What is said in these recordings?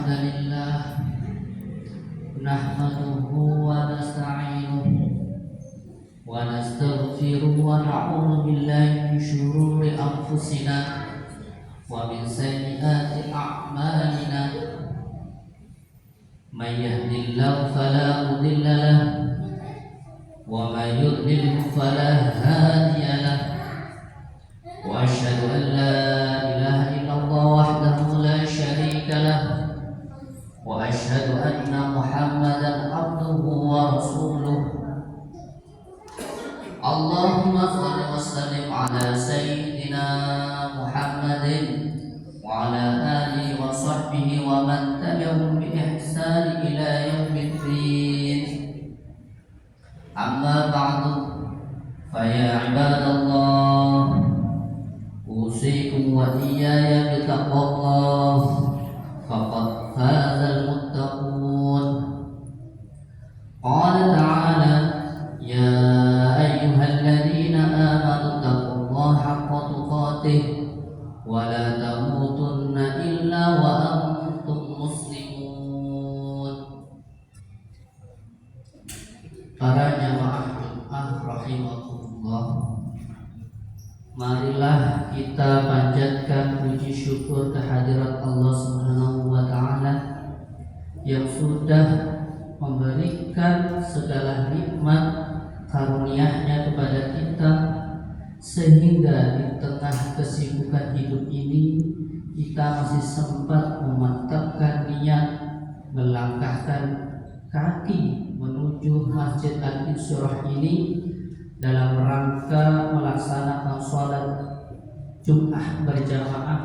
الحمد لله نحمده ونستعينه ونستغفره ونعوذ بالله من شرور أنفسنا ومن سيئات أعمالنا من يهد الله فلا مضل له ومن يضلل فلا هادي له وأشهد أن لا إله إلا الله وحده لا شريك له وأشهد أن محمدا عبده ورسوله اللهم صل وسلم على سيدنا محمد وعلى آله وصحبه ومن تبعهم بإحسان إلى يوم الدين أما بعد فيا عباد الله أوصيكم وإياي بتقوى الله فقد فاز المتقون. قال تعالى يا أيها الذين آمنوا اتقوا الله حق تقاته ولا تموتن إلا وأنتم مسلمون. Para jamaah Jumat rahimakumullah, marilah kita panjatkan puji syukur kehadirat Allah Subhanahu wa taala yang sudah memberikan segala nikmat karunia-Nya kepada kita, sehingga di tengah kesibukan hidup ini kita masih sempat memantapkan niat melangkahkan kaki menuju Masjid Al-Insyirah ini dalam rangka melaksanakan sholat Jum'ah berjamaah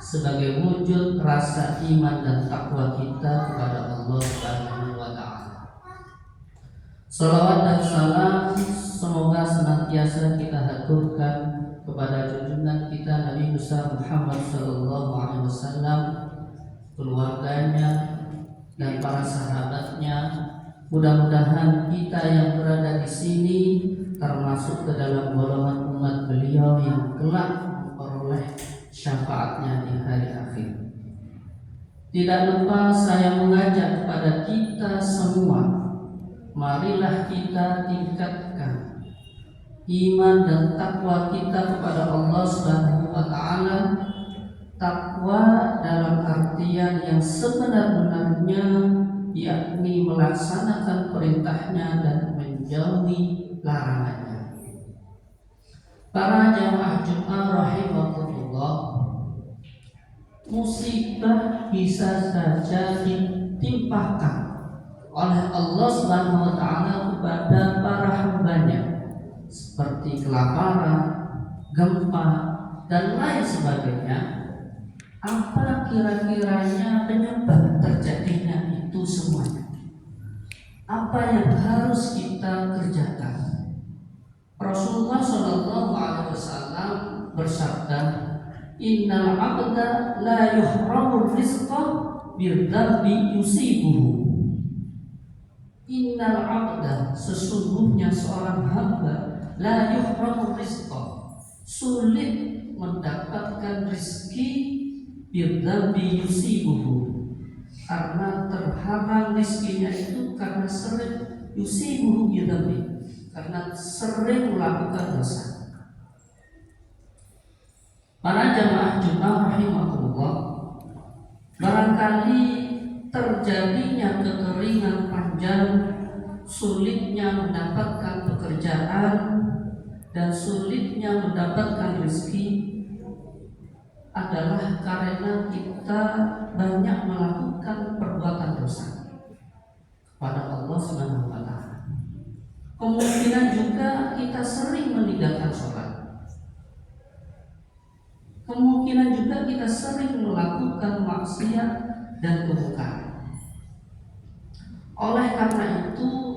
sebagai wujud rasa iman dan takwa kita kepada Allah Subhanahu wa taala. Salawat dan salam semoga senantiasa kita haturkan kepada junjungan kita Nabi besar Muhammad sallallahu alaihi wasallam, keluarganya dan para sahabatnya. Mudah-mudahan kita yang berada di sini termasuk ke dalam golongan umat beliau yang kelak memperoleh syafaatnya di hari akhir. Tidak lupa saya mengajak kepada kita semua, marilah kita tingkatkan iman dan takwa kita kepada Allah Subhanahu wa taala. Takwa dalam artian yang sebenar-benarnya, yakni melaksanakan perintahnya dan menjauhi larangannya. Para jamaah Jumat rahimahullah, musibah bisa saja ditimpakan oleh Allah Subhanahu wa taala kepada para hambanya, seperti kelaparan, gempa dan lain sebagainya. Apa kira-kiranya penyebab terjadinya itu semuanya? Apa yang harus kita kerjakan? Rasulullah Shallallahu Alaihi Wasallam bersabda, Innal abda la yuhramu rizqa birdambi yusibuhu. Innal abda, sesungguhnya seorang hamba, la yuhramu rizqa, sulit mendapatkan rizki birdambi yusibuhu, karena terhalang rizkinya itu karena sering yusibuhu birdambi, karena sering melakukan dosa. Para jamaah Jumat rahimahullah, barangkali terjadinya kekeringan panjang, sulitnya mendapatkan pekerjaan dan sulitnya mendapatkan rezeki adalah karena kita banyak melakukan perbuatan dosa kepada Allah Subhanahu wa taala. Kemungkinan juga kita sering meninggalkan sholat. Kemungkinan juga kita sering melakukan maksiat dan kemungkaran. Oleh karena itu,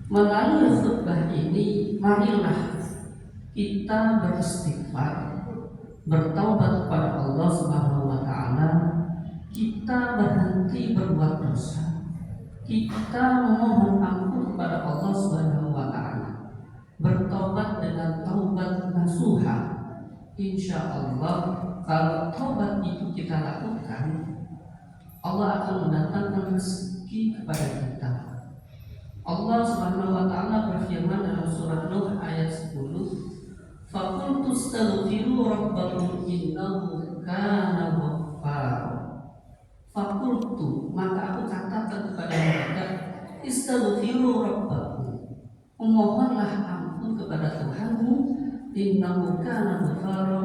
melalui khutbah ini, marilah kita beristighfar, bertaubat kepada Allah Subhanahu wa taala, kita berhenti berbuat dosa, kita memohon ampun kepada Allah Subhanahu wa taala, bertobat dengan taubat nasuha. Insya Allah kalau taubat itu kita lakukan, Allah akan mendatangkan rezeki kepada kita. Allah Subhanahu wa taala berfirman dalam surat Nuh ayat 10, "Faqultu astaghfiru rabbakum innahu kana ghaffara." Fakultu, maka aku katakan kepada mereka, istaghfiru rabbakum, memohonlah ampun kepada Tuhanmu, innahu kana ghaffara,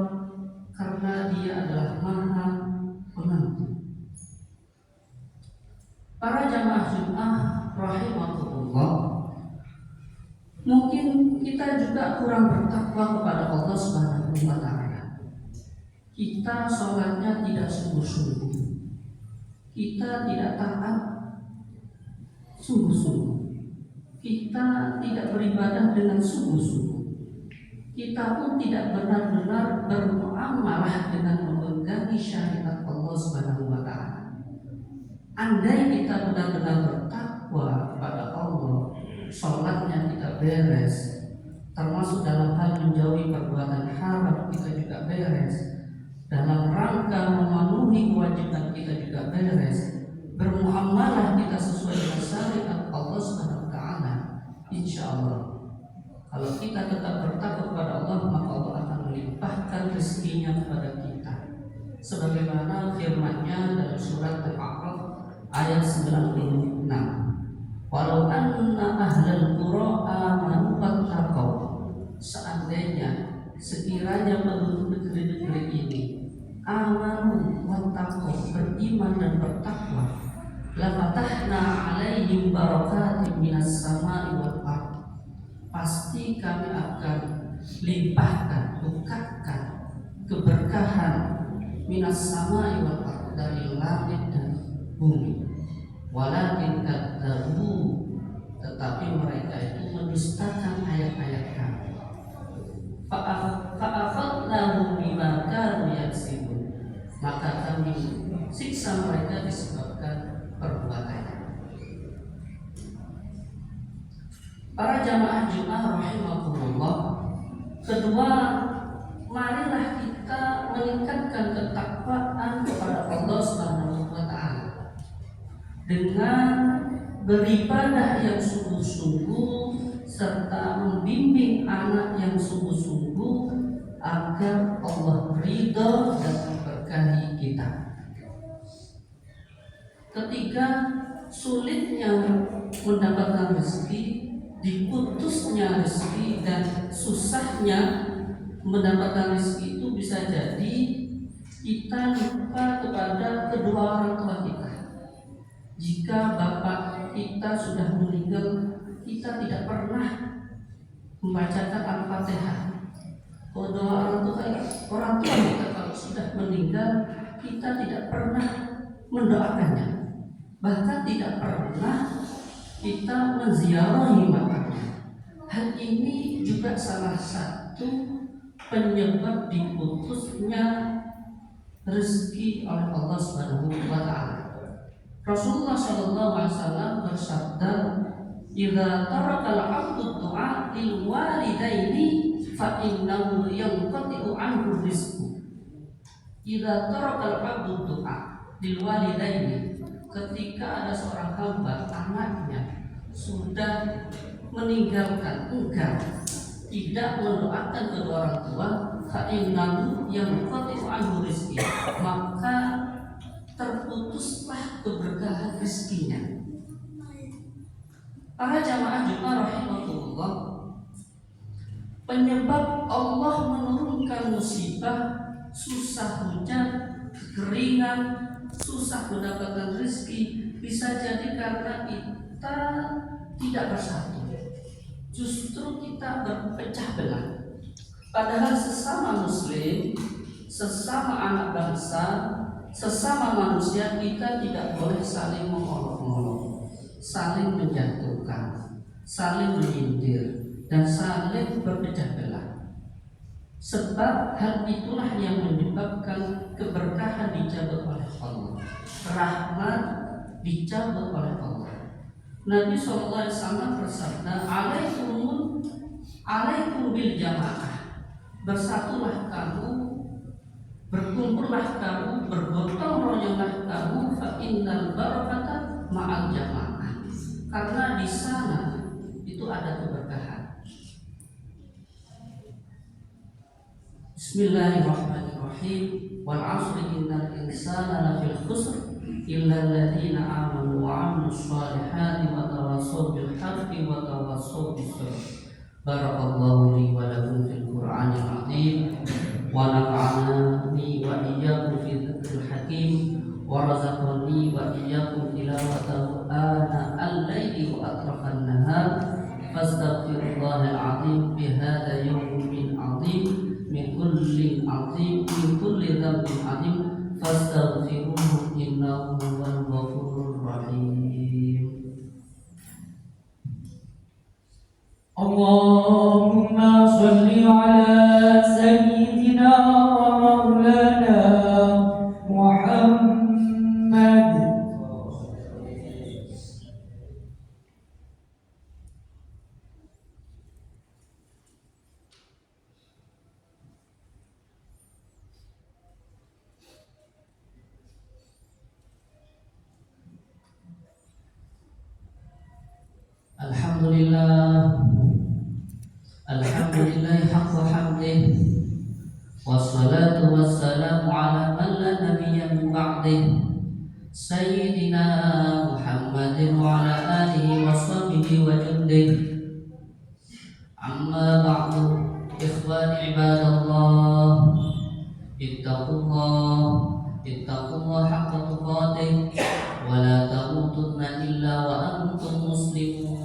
karena Dia adalah Maha Pengampun. Para jamaah Jumat rahimahullah, mungkin kita juga kurang bertakwa kepada Allah Subhanahu wa taala. Kita sholatnya tidak sungguh-sungguh, kita tidak taat sungguh-sungguh, kita tidak beribadah dengan sungguh-sungguh, kita pun tidak benar-benar bermuamalah dengan memegangi syariat Allah Subhanahu wa taala. Andai kita benar-benar bertakwa kepada Allah, sholatnya kita beres, termasuk dalam hal menjauhi perbuatan haram kita juga beres, dalam rangka memenuhi kewajiban kita juga beres, bermuamalah kita sesuai dengan syariat Allah Subhanahu wa taala, insya Allah kalau kita tetap bertakwa kepada Allah, maka Allah akan melimpahkan rezekinya kepada kita, sebagaimana firman-Nya dalam surat Al-A'raf ayat 96, walau anna ahlal qura amanu wattaqau, seandainya sekiranya penduduk negeri-negeri ini amanu wattaqau, beriman dan bertakwa, la fatahna alaihim barakatin minas sama'i wal ardh, pasti kami akan limpahkan, bukakan keberkahan minas sama'i wal ardh, dari langit dan bumi. Walakin kadzabu, tetapi mereka itu mendustakan ayat-ayat kami. Fa'akhadnahum bima kanu yaksibun, maka kami siksa mereka disebabkan perbuatannya. Para jamaah Jumat rahimahullah, kedua, marilah kita meningkatkan ketakwaan kepada Allah Subhanahu wa taala dengan beribadah yang sungguh-sungguh serta membimbing anak yang sungguh-sungguh agar Allah ridha dan memberkahi kita. Ketiga, sulitnya mendapatkan rezeki, diputusnya rezeki, dan susahnya mendapatkan rezeki itu bisa jadi kita lupa kepada kedua orang tua kita. Jika bapak kita sudah meninggal, kita tidak pernah membacakan Al-Fatihah. Kedua orang tua kita kalau sudah meninggal, kita tidak pernah mendoakannya, bahkan tidak pernah kita menziarahi makamnya. Hal ini juga salah satu penyebab diputusnya rezeki oleh Allah Subhanahu wa taala. Rasulullah sallallahu alaihi wasallam bersabda, "Idza tarakal 'abdu du'a lil walidaini fa innahu yanqati'u anhu rizqu." Idza tarakal 'abdu du'a lil walidaini, ketika ada seorang hamba, anaknya sudah meninggalkan, enggan, tidak mendoakan kedua orang tua, fa innahu yanqati'u anhu rizqi, maka terputuslah keberkahan rezekinya. Para jamaah Jumat rahimahullah, penyebab Allah menurunkan musibah, susah hujan, kekeringan, susah mendapatkan rezeki, bisa jadi karena kita tidak bersatu. Justru kita berpecah belah. Padahal sesama muslim, sesama anak bangsa, sesama manusia, kita tidak boleh saling mengolok-olok, saling menjatuhkan, saling menyindir, dan saling berpecah belah. Sebab hal itulah yang menyebabkan keberkahan dicabut oleh Allah, rahmat dicabut oleh Allah. Nabi SAW bersabda, alaikum bil jamaah, bersatulah kamu Berkumpullah kamu, bergotong royonglah kamu, fa innal barakata ma'al jamaah. Karena di sana itu ada keberkahan. Bismillahirrahmanirrahim. Wal 'asri innal insana lafil khusr illa alladziina aamanu wa 'amilus shalihati wa tawassaw bil haqqi wa tawassaw bis sabr. Barakallahu li wa lakum fil Qur'anil 'azim wa nafa'ani wa iyyakum fi dzikril hakim wa razaqani wa iyyakum tilawatahu ana al-laili wa atrafan nahar fastaghfirullahal 'azim bi hadza yawmin 'azim min kulli 'azim min kulli dhanbin 'azim fastaghfiruhu innahu huwal ghafurur rahim. Allahumma shalli ala sayyidina wa maulana Muhammad. Alhamdulillah haqqa hamdih wassalatu wassalamu ala man la nabiyya min ba'dih sayyidina Muhammadin wa ala alihi wa sahbihi wa jundih. Amma ba'du, ikhwani ibadallah, ittaqullah haqqa tuqatih wa la tamutunna illa wa antum muslimun.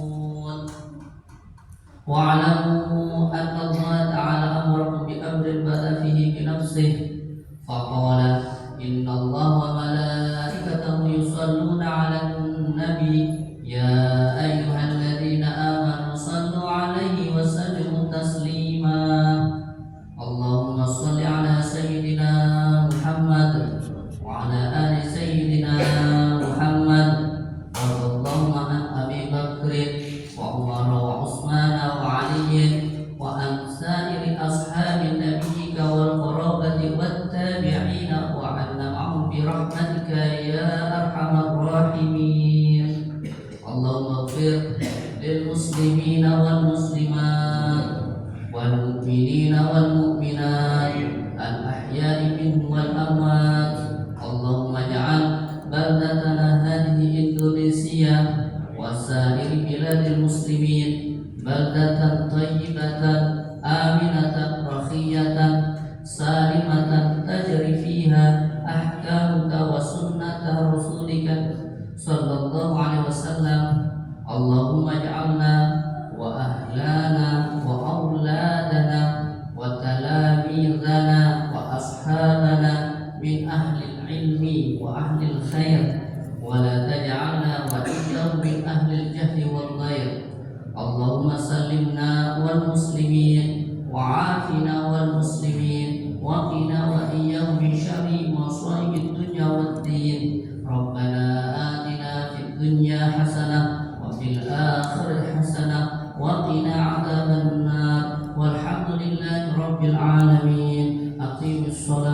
Wa'lamu anna Allah ta'ala amarakum bi amrin bada fihi bi nafsihi faqala inna Allah wa malaikatahu yusalluna 'alan nabi ya ayyuhalladzina amanu sallu 'alaihi wa sallimu taslima. Allahumma shalli 'ala sayyidina Muhammad wa 'ala ali sayyidina Muhammad wa radhiyallahu an Abi Bakrin wa Umar wa Utsman wa Ali wa an sa'iri ashabin nabiyyika wal qarabati wat tabi'ina wa 'anna ma'hum bi rahmatika ya arhamar rahimin. Allahumma ighfir lil muslimina wal muslimat wal mu'minina wal mu'minat al ahya'i minhum wal amwat. Allahumma ja'al baldatana hadhihi Indonesia wa sa'iri biladil muslimin baldatan thayyibatan aminatan rakhiyatan salimatan tajri fiha ahkamuka wa sunnata rasulika sallallahu alaihi wasallam. Allahumma ja'alna wa ahlana wa auladana wa talamidana wa ashabana min ahli ilmi wa ahli khair wa la taj'alna wa iyyahum min ahli al-jahli wal ghair. Allahumma sallimna wal muslimin wa afina wal muslimin wa qina wa iyyahum min syarri masaibid dunya wad din. Rabbana atina fid dunya hasanah wa fil akhirati hasanah wa qina adzaban nar. Walhamdulillahi rabbil alamin. Aqimus shalah